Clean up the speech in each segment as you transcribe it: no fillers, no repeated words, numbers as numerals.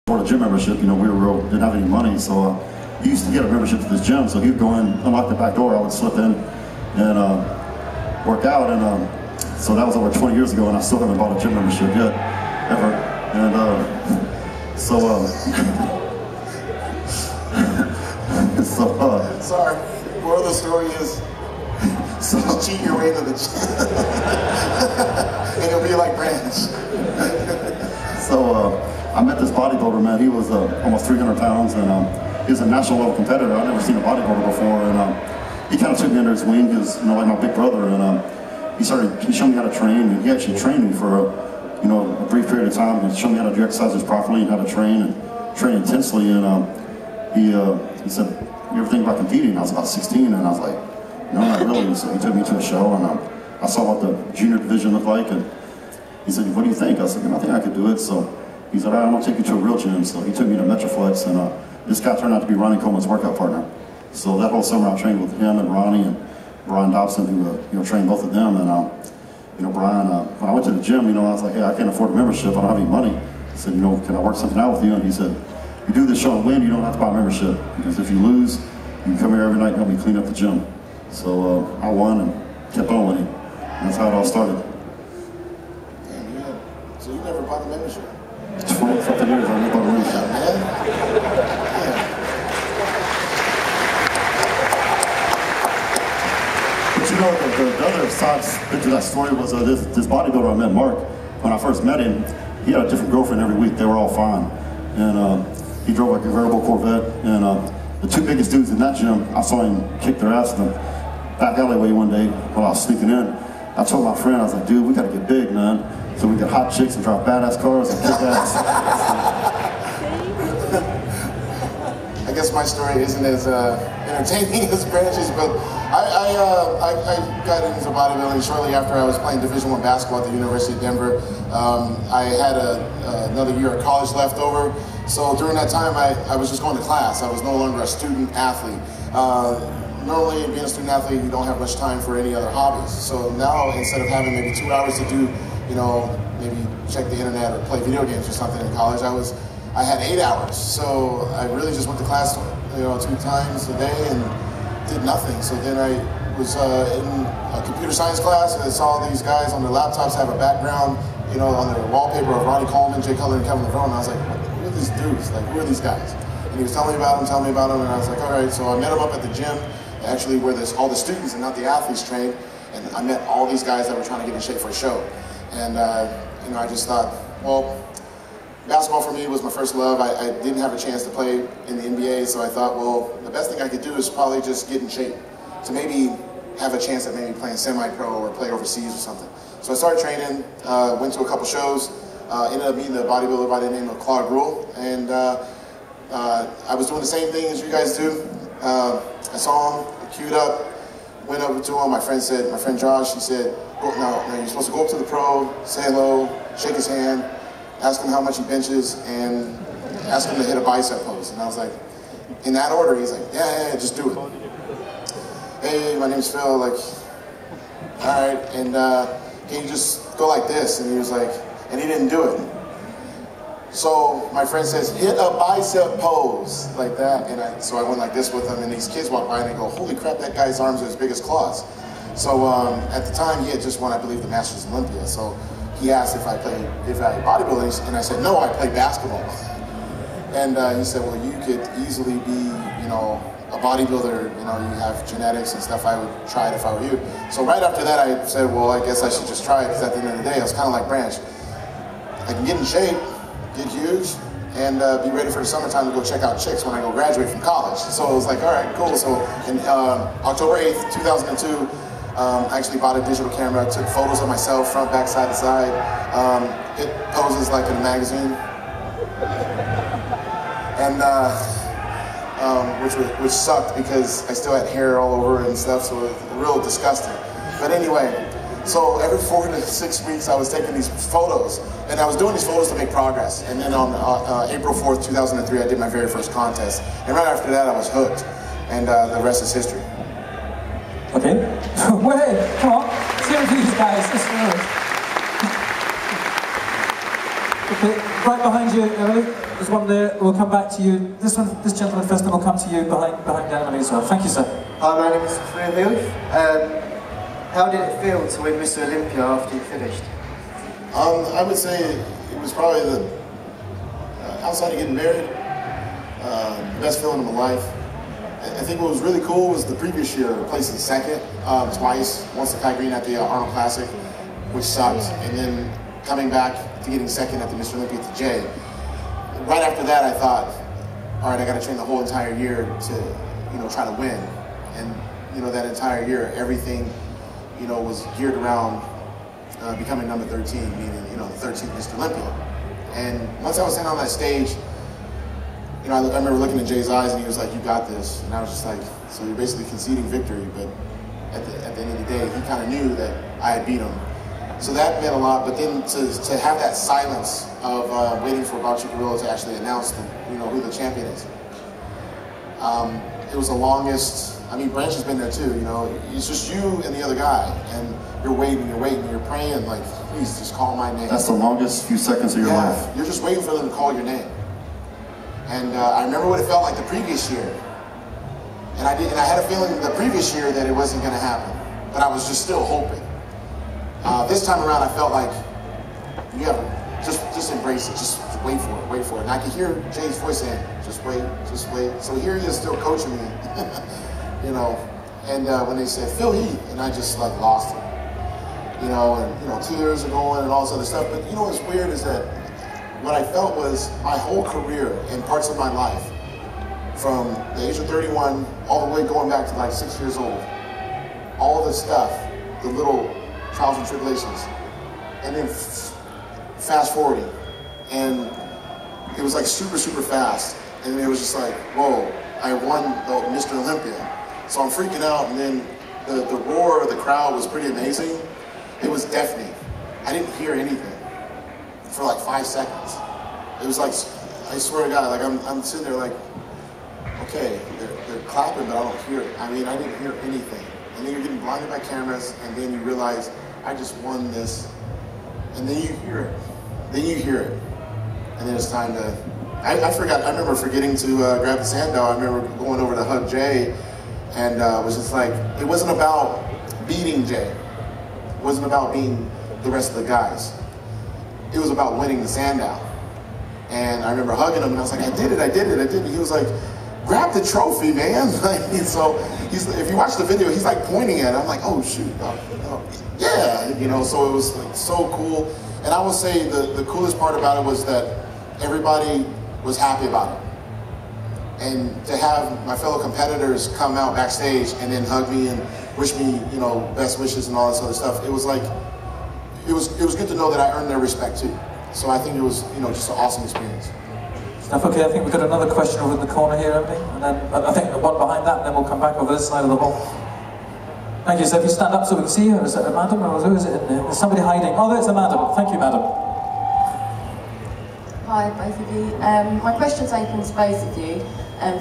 For the gym membership, you know, didn't have any money, so he used to get a membership to this gym. So he'd go in, unlock the back door, I would slip in and work out. And so that was over 20 years ago, and I still haven't bought a gym membership yet, ever. And sorry. Moral of the story is, so just cheat your way to the gym, and you'll be like Branch. So I met this bodybuilder, man. He was almost 300 pounds, and he was a national level competitor. I'd never seen a bodybuilder before, and he kind of took me under his wing because, you know, like my big brother, and he showed me how to train, and he actually trained me for a brief period of time, and showed me how to do exercises properly and how to train intensely. And he said, "You ever think about competing?" I was about 16, and I was like, "No, not really." So he took me to a show, and I saw what the junior division looked like, and he said, "What do you think?" I said, "I think I could do it." So he said, "All right, I'm gonna take you to a real gym." So he took me to Metroflex, and this guy turned out to be Ronnie Coleman's workout partner. So that whole summer I trained with him and Ronnie and Brian Dobson, who trained both of them. And Brian, when I went to the gym, I was like, "Hey, I can't afford a membership. I don't have any money." I said, "Can I work something out with you?" And he said, "You do this show and win, you don't have to buy a membership, because if you lose, you can come here every night and help me clean up the gym." So I won and kept on winning. And that's how it all started. So you never bought a membership? 20-something years I never bought a membership. Yeah. But the other side to that story was this bodybuilder I met, Mark. When I first met him, he had a different girlfriend every week. They were all fine. And he drove a convertible Corvette. And the two biggest dudes in that gym, I saw him kick their ass in the back alleyway one day while I was sneaking in. I told my friend, I was like, "Dude, we gotta get big, man. So we get hot chicks and drive badass cars and kick ass." I guess my story isn't as entertaining as Branch's, but I got into bodybuilding shortly after I was playing Division I basketball at the University of Denver. I had another year of college left over, so during that time I was just going to class. I was no longer a student athlete. Normally, being a student athlete, you don't have much time for any other hobbies. So now, instead of having maybe 2 hours to do, maybe check the internet or play video games or something in college, I had 8 hours. So I really just went to class, 2 times a day and did nothing. So then I was in a computer science class, and I saw these guys on their laptops have a background, on their wallpaper of Ronnie Coleman, Jay Cutler, and Kevin LeBron. And I was like, who are these dudes? Like, who are these guys? And he was telling me about them, and I was like, all right. So I met him up at the gym, actually where there's all the students and not the athletes trained, and I met all these guys that were trying to get in shape for a show. And I just thought, well, basketball for me was my first love. I didn't have a chance to play in the NBA, so I thought, well, the best thing I could do is probably just get in shape to maybe have a chance at maybe playing semi-pro or play overseas or something. So I started training, went to a couple shows, ended up meeting a bodybuilder by the name of Claude Gruel, and I was doing the same thing as you guys do. I saw him, queued up, went over to him. My friend Josh, he said, now you're supposed to go up to the pro, say hello, shake his hand, ask him how much he benches, and ask him to hit a bicep pose. And I was like, in that order, he's like, yeah, just do it. Hey, my name's Phil, like, all right, and can you just go like this? And he was like, and he didn't do it. So my friend says, hit a bicep pose, like that, and so I went like this with him, and these kids walk by and they go, holy crap, that guy's arms are as big as claws. So at the time, he had just won, I believe, the Masters of Olympia, so he asked if I bodybuilding, and I said, no, I play basketball. And he said, well, you could easily be, a bodybuilder, you have genetics and stuff. I would try it if I were you. So right after that, I said, well, I guess I should just try it, because at the end of the day, I was kind of like Branch. I can get in shape, get huge, and be ready for the summertime to go check out chicks when I go graduate from college. So it was like, all right, cool. So in October 8th, 2002, I actually bought a digital camera. I took photos of myself, front, back, side to side. It poses like in a magazine. And which sucked because I still had hair all over and stuff, so it was real disgusting. But anyway, so every 4 to 6 weeks I was taking these photos, and I was doing these photos to make progress. And then on April 4th, 2003, I did my very first contest. And right after that, I was hooked. And the rest is history. Okay. Wait, come on. Let's hear it for these guys. Let's go. Okay, right behind you, Emily. There's one there. We'll come back to you. This gentleman first, and we'll come to you behind Emily as well. Thank you, sir. Hi, my name is Heath. How did it feel to win Mr. Olympia after you finished? I would say it was probably the, outside of getting married, the best feeling of my life. I think what was really cool was the previous year, placing second twice, once at Kai Green at the Arnold Classic, which sucked, and then coming back to getting second at the Mr. Olympia to Jay. Right after that, I thought, all right, I got to train the whole entire year to, try to win. And, that entire year, everything, was geared around becoming number 13, meaning, the 13th Mr. Olympia. And once I was standing on that stage, I remember looking in Jay's eyes and he was like, you got this. And I was just like, so you're basically conceding victory, but at the end of the day, he kind of knew that I had beat him. So that meant a lot, but then to have that silence of waiting for Bodypower Gorilla to actually announce who the champion is. It was the longest. I mean, Branch has been there too, it's just you and the other guy, and you're waiting, and you're praying, like, please just call my name. That's the longest few seconds of your life. You're just waiting for them to call your name. And I remember what it felt like the previous year. And I had a feeling the previous year that it wasn't gonna happen, but I was just still hoping. This time around, I felt like, just embrace it, just wait for it. And I could hear Jay's voice saying, just wait. So here he is still coaching me, And when they said, Phil Heath, and I just like lost it. And tears are going and all this other stuff. But what's weird is that what I felt was my whole career and parts of my life, from the age of 31 all the way going back to like 6 years old, all the stuff, the little trials and tribulations, and then fast forwarding, and it was like super fast, and it was just like, whoa, I won the Mr. Olympia. So I'm freaking out, and then the roar of the crowd was pretty amazing. It was deafening. I didn't hear anything for like 5 seconds. It was like, I swear to God, like I'm sitting there like, okay, they're clapping, but I don't hear it. I mean, I didn't hear anything. And then you're getting blinded by cameras, and then you realize, I just won this. And then you hear it. And then it's time to, I forgot, I remember forgetting to grab the sandal. I remember going over to hug Jay, and it was just like, it wasn't about beating Jay. It wasn't about beating the rest of the guys. It was about winning the Sandow. And I remember hugging him, and I was like, I did it. He was like, grab the trophy, man. So if you watch the video, he's like pointing at it. I'm like, oh shoot, yeah, so it was like so cool. And I would say the coolest part about it was that everybody was happy about it. And to have my fellow competitors come out backstage and then hug me and wish me, best wishes and all this other stuff, it was like, it was good to know that I earned their respect too. So I think it was, just an awesome experience. Okay, I think we've got another question over in the corner here, Emily, and then I think the one behind that, and then we'll come back over this side of the hall. Thank you. So if you stand up so we can see you, is it a madam or who is it in there? There's somebody hiding. Oh, there's a madam. Thank you, madam. Hi, both of you. My question's open to both of you.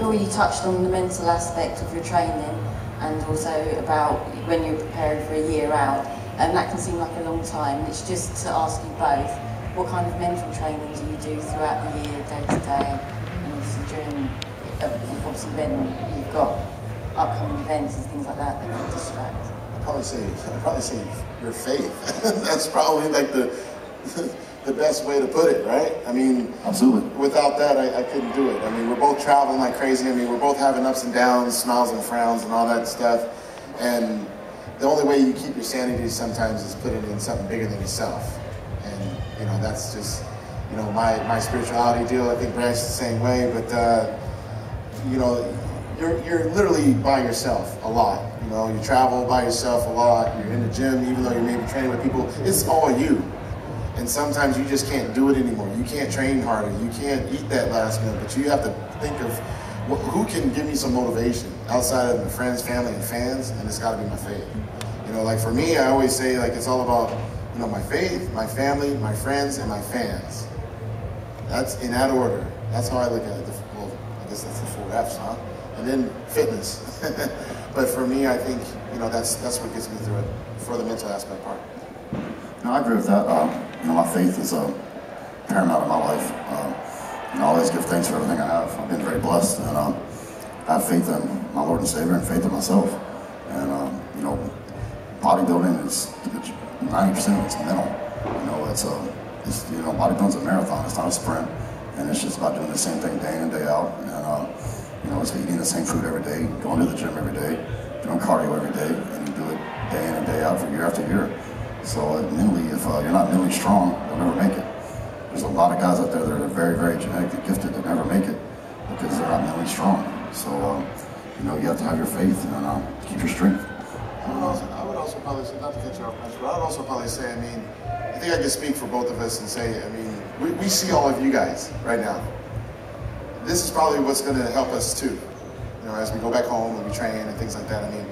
Phil, you touched on the mental aspect of your training and also about when you're preparing for a year out, and that can seem like a long time. It's just to ask you both, what kind of mental training do you do throughout the year, day to day, and obviously during, obviously when you've got upcoming events and things like that that can distract? I'd probably say your faith. That's probably like the best way to put it, right? I mean, absolutely. Without that, I couldn't do it. I mean, we're both traveling like crazy. I mean, we're both having ups and downs, smiles and frowns and all that stuff. And the only way you keep your sanity sometimes is put it in something bigger than yourself. And, that's just, my spirituality deal. I think Branch is the same way, but, you're literally by yourself a lot. You travel by yourself a lot. You're in the gym, even though you may be training with people. It's all you. And sometimes you just can't do it anymore. You can't train harder. You can't eat that last meal. But you have to think of who can give me some motivation outside of my friends, family, and fans. And it's got to be my faith. Like for me, I always say like it's all about my faith, my family, my friends, and my fans. That's in that order. That's how I look at it. Well, I guess that's the 4 F's, huh? And then fitness. But for me, I think that's what gets me through it for the mental aspect part. No, I agree with that. My faith is paramount in my life. I always give thanks for everything I have. I've been very blessed, and I have faith in my Lord and Savior and faith in myself. And you know, bodybuilding is 90% of it's mental. You know, it's bodybuilding's a marathon. It's not a sprint, and it's just about doing the same thing day in and day out. And you know, it's eating the same food every day, going to the gym every day, doing cardio every day, and you do it day in and day out for year after year. So mentally, if you're not mentally strong, you'll never make it. There's a lot of guys out there that are very, very genetically gifted that never make it because they're not mentally strong. So, you know, you have to have your faith and keep your strength. I would also probably say, not to cut you off, but I would also probably say, I mean, I think I can speak for both of us and say, I mean, we see all of you guys right now. This is probably what's going to help us too. You know, as we go back home and we train and things like that. I mean,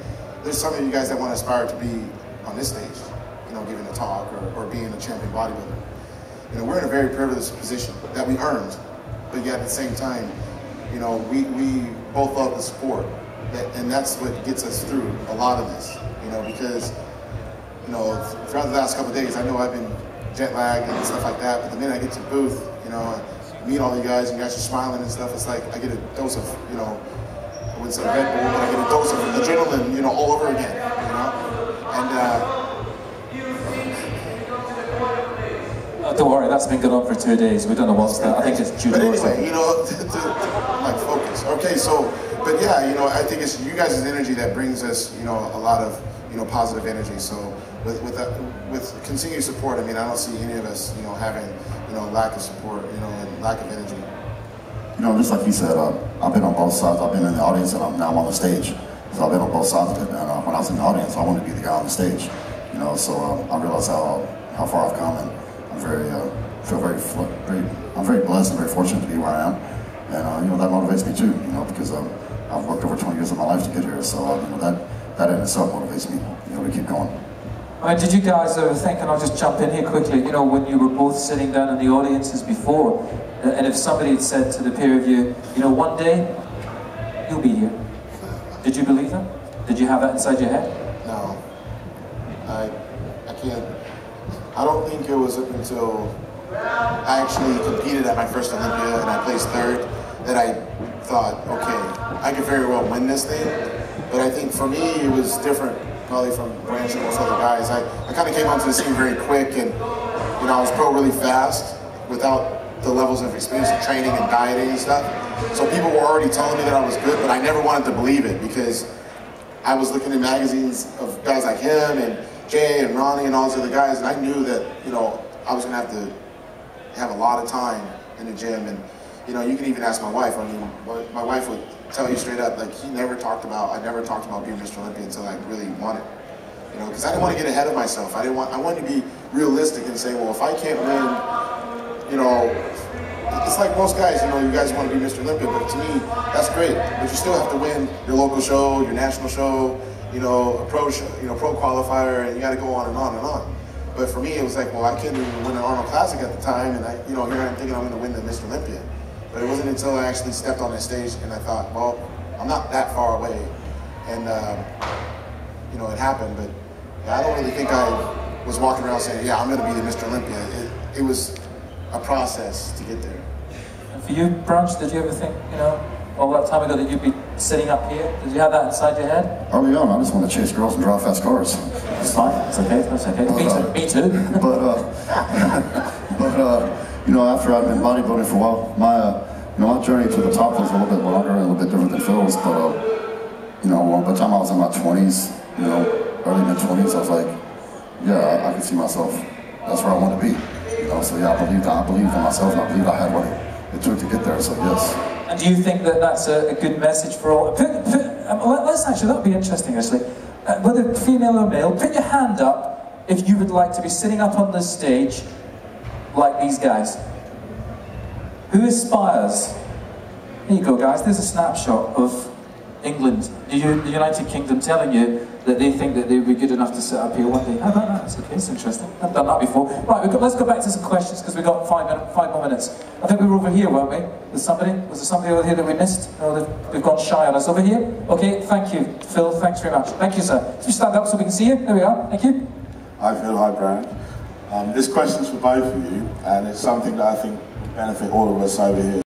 there's some of you guys that want to aspire to be on this stage, you know, giving a talk or being a champion bodybuilder. You know, we're in a very privileged position that we earned, but yet at the same time, you know, we both love the sport, and that's what gets us through a lot of this. You know, because, you know, throughout the last couple of days, I know I've been jet lagged and stuff like that, but the minute I get to the booth, you know, I meet all you guys, and you guys are smiling and stuff, it's like I get a dose of, you know, I wouldn't say Red Bull, but I get a dose of adrenaline, you know, all over again, you know, and don't worry, that's been going on for 2 days. We don't know what's that. I think it's due to. But anyway, you know, like focus. Okay, so, but yeah, you know, I think it's you guys' energy that brings us, you know, a lot of, you know, positive energy. So with continued support, I mean, I don't see any of us, you know, having, you know, lack of support, you know, and lack of energy. You know, just like he said, I've been on both sides. I've been in the audience, and now I'm on the stage. So I've been on both sides of it. And when I was in the audience, I wanted to be the guy on the stage. You know, so I realized how far I've come, and I'm very blessed and very fortunate to be where I am, and you know, that motivates me too. You know, because I've worked over 20 years of my life to get here, so you know, that in itself motivates me, you know, to keep going. Did you guys ever think, and I'll just jump in here quickly, you know, when you were both sitting down in the audiences before, and if somebody had said to the pair of you, you know, one day you'll be here, did you believe them? Did you have that inside your head? No, I can't. I don't think it was up until I actually competed at my first Olympia and I placed third that I thought, okay, I could very well win this thing. But I think for me, it was different, probably from Branch and most other guys. I kind of came onto the scene very quick, and you know, I was pro really fast without the levels of experience of training and dieting and stuff. So people were already telling me that I was good, but I never wanted to believe it because I was looking in magazines of guys like him and Jay and Ronnie and all those other guys, and I knew that, you know, I was gonna have a lot of time in the gym. And you know, you can even ask my wife. I mean, my wife would tell you straight up, like, I never talked about being Mr. Olympia until I really won it. You know, because I didn't want to get ahead of myself. I wanted to be realistic and say, well, if I can't win, you know, it's like most guys, you know, you guys want to be Mr. Olympia, but to me, that's great. But you still have to win your local show, your national show, you know, a pro show, you know, pro qualifier, and you got to go on and on and on. But for me, it was like, well, I couldn't even win an Arnold Classic at the time, and you know, here I'm thinking I'm going to win the Mr. Olympia. But it wasn't until I actually stepped on that stage and I thought, well, I'm not that far away, and you know, it happened. But I don't really think I was walking around saying, yeah, I'm going to be the Mr. Olympia. It was a process to get there. And for you, Branch, did you ever think, you know, all that time ago that you'd be sitting up here? Did you have that inside your head? Early on, I just want to chase girls and drive fast cars. It's fine. It's okay. That's okay. Me too. But you know, after I've been bodybuilding for a while, my journey to the top was a little bit longer and a little bit different than Phil's. But you know, by the time I was in my 20s, you know, early mid-20s, I was like, yeah, I could see myself. That's where I want to be. You know, so yeah, I believed in myself, and I believed I had what it took to get there. So yes. And do you think that that's a good message for all? Let's actually, that would be interesting actually. Whether female or male, put your hand up if you would like to be sitting up on this stage like these guys. Who aspires? Here you go, guys. There's a snapshot of England, the United Kingdom, telling you that they think that they would be good enough to sit up here one day. How about that? It's okay, it's interesting. I've done that before. Right, let's go back to some questions because we've got five more minutes. I think we were over here, weren't we? Was there somebody over here that we missed? No, they've gone shy on us. Over here? Okay, thank you, Phil. Thanks very much. Thank you, sir. Can you stand up so we can see you? There we are. Thank you. Hi, Phil. Hi, Brad. This question's for both of you, and it's something that I think will benefit all of us over here.